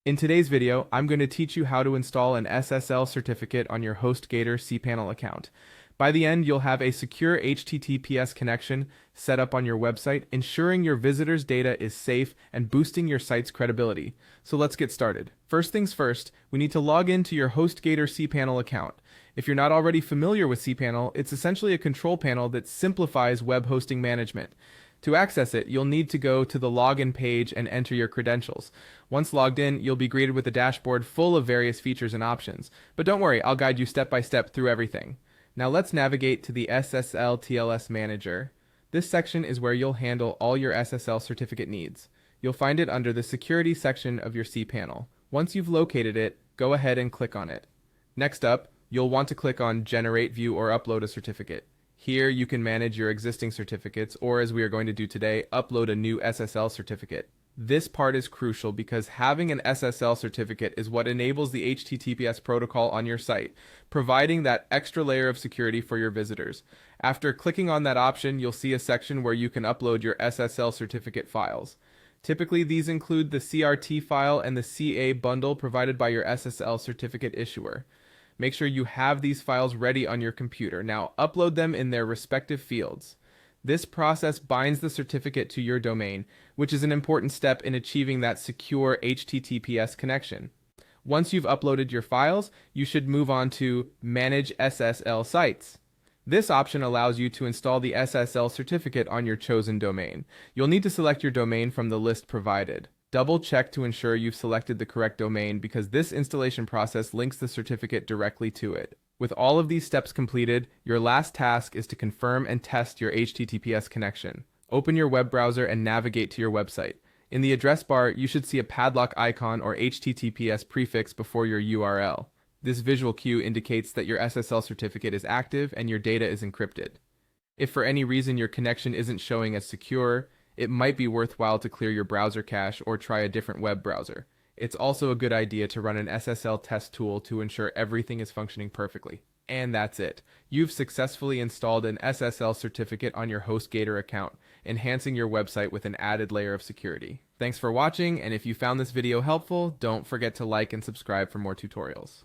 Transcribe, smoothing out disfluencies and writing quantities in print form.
In today's video, I'm going to teach you how to install an SSL certificate on your HostGator cPanel account. By the end, you'll have a secure HTTPS connection set up on your website, ensuring your visitors' data is safe and boosting your site's credibility. So let's get started. First things first, we need to log into your HostGator cPanel account. If you're not already familiar with cPanel, it's essentially a control panel that simplifies web hosting management. To access it, you'll need to go to the login page and enter your credentials. Once logged in, you'll be greeted with a dashboard full of various features and options. But don't worry, I'll guide you step by step through everything. Now let's navigate to the SSL TLS Manager. This section is where you'll handle all your SSL certificate needs. You'll find it under the Security section of your cPanel. Once you've located it, go ahead and click on it. Next up, you'll want to click on Generate, View, or Upload a Certificate. Here you can manage your existing certificates, or as we are going to do today, upload a new SSL certificate. This part is crucial because having an SSL certificate is what enables the HTTPS protocol on your site, providing that extra layer of security for your visitors. After clicking on that option, you'll see a section where you can upload your SSL certificate files. Typically, these include the CRT file and the CA bundle provided by your SSL certificate issuer. Make sure you have these files ready on your computer. Now, upload them in their respective fields. This process binds the certificate to your domain, which is an important step in achieving that secure HTTPS connection. Once you've uploaded your files, you should move on to Manage SSL Sites. This option allows you to install the SSL certificate on your chosen domain. You'll need to select your domain from the list provided. Double check to ensure you've selected the correct domain because this installation process links the certificate directly to it. With all of these steps completed, your last task is to confirm and test your HTTPS connection. Open your web browser and navigate to your website. In the address bar, you should see a padlock icon or HTTPS prefix before your URL. This visual cue indicates that your SSL certificate is active and your data is encrypted. If for any reason your connection isn't showing as secure, it might be worthwhile to clear your browser cache or try a different web browser. It's also a good idea to run an SSL test tool to ensure everything is functioning perfectly. And that's it. You've successfully installed an SSL certificate on your HostGator account, enhancing your website with an added layer of security. Thanks for watching, and if you found this video helpful, don't forget to like and subscribe for more tutorials.